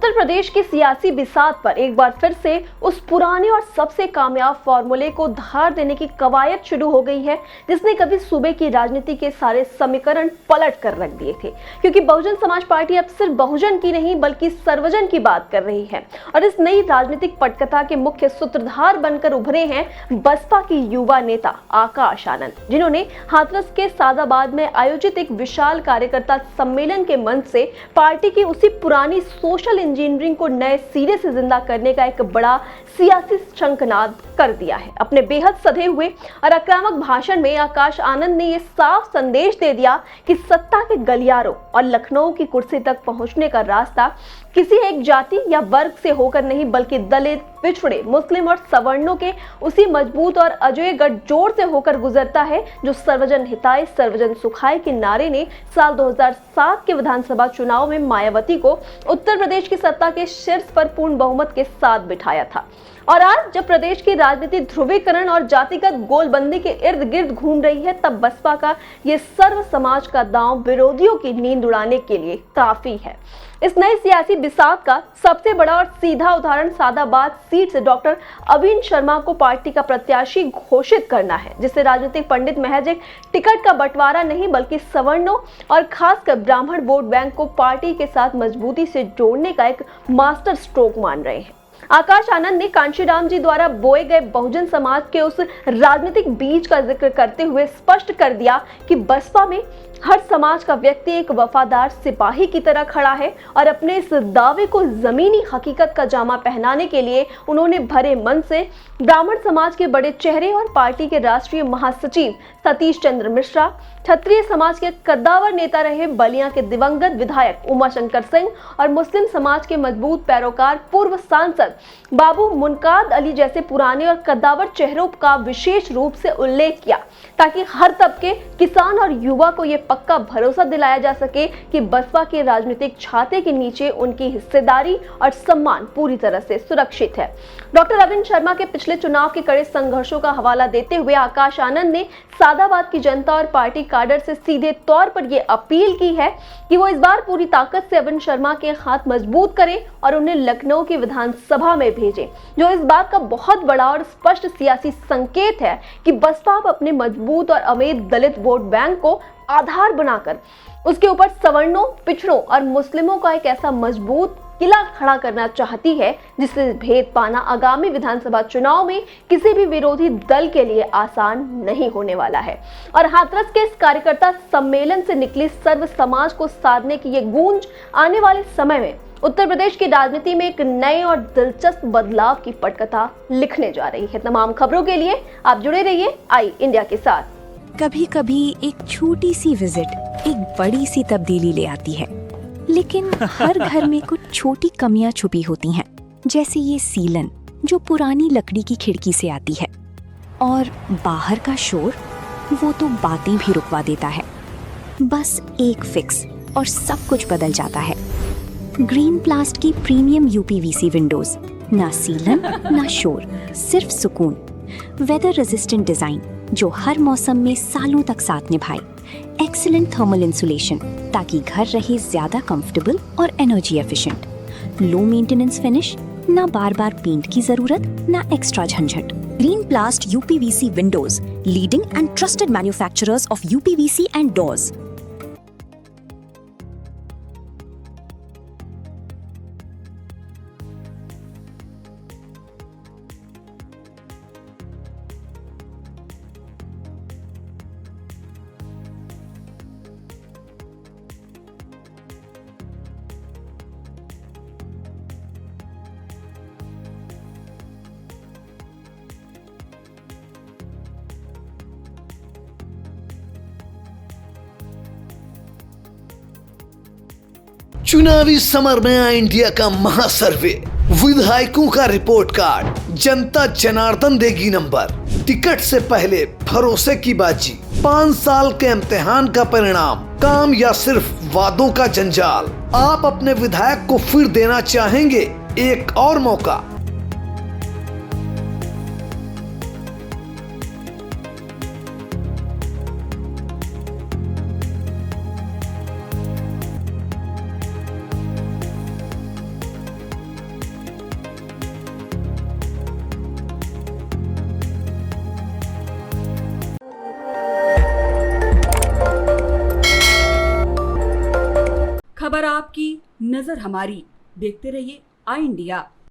उत्तर प्रदेश की सियासी बिसात पर एक बार फिर से उस पुराने और सबसे कामयाब फॉर्मूले को धार देने की कवायद शुरू हो गई है, जिसने कभी सूबे की राजनीति के सारे समीकरण पलट कर रख दिए थे। क्योंकि बहुजन समाज पार्टी अब सिर्फ बहुजन की नहीं बल्कि सर्वजन की बात कर रही है और इस नई राजनीतिक पटकथा के मुख्य सूत्रधार बनकर उभरे हैं बसपा की युवा नेता आकाश आनंद, जिन्होंने हाथरस के सादाबाद में आयोजित एक विशाल कार्यकर्ता सम्मेलन के मंच से पार्टी की उसी पुरानी सोशल इंजीनियरिंग को नए सिरे से जिंदा करने का एक बड़ा सियासी शंखनाद कर दिया है। अपने बेहद सधे हुए और आक्रामक भाषण में आकाश आनंद ने यह साफ संदेश दे दिया कि सत्ता के गलियारों और लखनऊ की कुर्सी तक पहुंचने का रास्ता किसी एक जाति या वर्ग से होकर नहीं बल्कि दलित, पिछड़े, मुस्लिम और सवर्णों के उसी मजबूत और अजेय गठजोड़ से होकर गुजरता है जो सर्वजन हिताय सर्वजन सुखाय के नारे ने साल 2007 के विधानसभा चुनाव में मायावती को उत्तर प्रदेश की सत्ता के शीर्ष पर पूर्ण बहुमत के साथ बिठाया था। और आज जब प्रदेश की राजनीति ध्रुवीकरण और जातिगत गोलबंदी के इर्द गिर्द घूम रही है, तब बसपा का ये सर्व समाज का दांव विरोधियों की नींद उड़ाने के लिए काफी है। इस नई सियासी बिसात का सबसे बड़ा और सीधा उदाहरण सादाबाद सीट से डॉक्टर अविन शर्मा को पार्टी का प्रत्याशी घोषित करना है, जिससे राजनीतिक पंडित महज एक टिकट का बंटवारा नहीं बल्कि सवर्णों और खासकर ब्राह्मण वोट बैंक को पार्टी के साथ मजबूती से जोड़ने का एक मास्टर स्ट्रोक मान रहे हैं। आकाश आनंद ने कांशीराम जी द्वारा बोए गए बहुजन समाज के उस राजनीतिक बीज का जिक्र करते हुए स्पष्ट कर दिया कि बसपा में हर समाज का व्यक्ति एक वफादार सिपाही की तरह खड़ा है और अपने इस दावे को जमीनी हकीकत का जामा पहनाने के लिए उन्होंने भरे मन से ब्राह्मण समाज के बड़े चेहरे और पार्टी के राष्ट्रीय महासचिव सतीश चंद्र मिश्रा, क्षत्रिय समाज के कद्दावर नेता रहे बलिया के दिवंगत विधायक उमाशंकर सिंह और मुस्लिम समाज के मजबूत पैरोकार पूर्व सांसद बाबू मुनकाद अली जैसे पुराने और कद्दावर चेहरों का विशेष रूप से उल्लेख किया, ताकि हर तबके, किसान और युवा को ये पक्का भरोसा दिलाया जा सके कि बसपा के राजनीतिक छाते के नीचे उनकी हिस्सेदारी और सम्मान पूरी तरह से सुरक्षित है। डॉक्टर अविन शर्मा के पिछले चुनाव के कड़े संघर्षों का हवाला देते हुए आकाश आनंद ने सादाबाद की जनता और पार्टी काडर से सीधे तौर पर यह अपील की है कि वो इस बार पूरी ताकत से अविन शर्मा के हाथ मजबूत करें और उन्हें लखनऊ की विधानसभा में भेजें, जो इस बात का बहुत बड़ा और स्पष्ट सियासी संकेत है कि बसपा अपने मजबूत और अमेर दलित वोट बैंक को आधार बनाकर उसके ऊपर सवर्णों, पिछड़ों और मुस्लिमों का एक ऐसा मजबूत किला खड़ा करना चाहती है जिससे भेद पाना आगामी विधानसभा चुनाव में किसी भी विरोधी दल के लिए आसान नहीं होने वाला है। और हाथरस के इस कार्यकर्ता सम्मेलन से निकली सर्व समाज को साधने की ये गूंज आने वाले समय में उत्तर प्रदेश की राजनीति में एक नए और दिलचस्प बदलाव की पटकथा लिखने जा रही है। तमाम खबरों के लिए आप जुड़े रहिए आई इंडिया के साथ। कभी कभी एक छोटी सी विजिट एक बड़ी सी तब्दीली ले आती है, लेकिन हर घर में कुछ छोटी कमियां छुपी होती हैं, जैसे ये सीलन जो पुरानी लकड़ी की खिड़की से आती है, और बाहर का शोर वो तो बातें भी रुकवा देता है। बस एक फिक्स और सब कुछ बदल जाता है। ग्रीन प्लास्ट की प्रीमियम यूपीवीसी विंडोज, ना सीलन ना शोर, सिर्फ सुकून। वेदर रेजिस्टेंट डिजाइन जो हर मौसम में सालों तक साथ निभाए। एक्सीलेंट थर्मल इंसुलेशन ताकि घर रहे ज्यादा कंफर्टेबल और energy efficient. Low maintenance finish, ना बार बार पेंट की जरूरत ना एक्स्ट्रा झंझट। Green प्लास्ट UPVC Windows, leading and trusted manufacturers of UPVC and doors. चुनावी समर में आया इंडिया का महासर्वे, विधायकों का रिपोर्ट कार्ड, जनता जनार्दन देगी नंबर। टिकट से पहले भरोसे की बाजी, 5 साल के इम्तिहान का परिणाम, काम या सिर्फ वादों का जंजाल। आप अपने विधायक को फिर देना चाहेंगे एक और मौका? खबर आपकी, नजर हमारी। देखते रहिए आई इंडिया।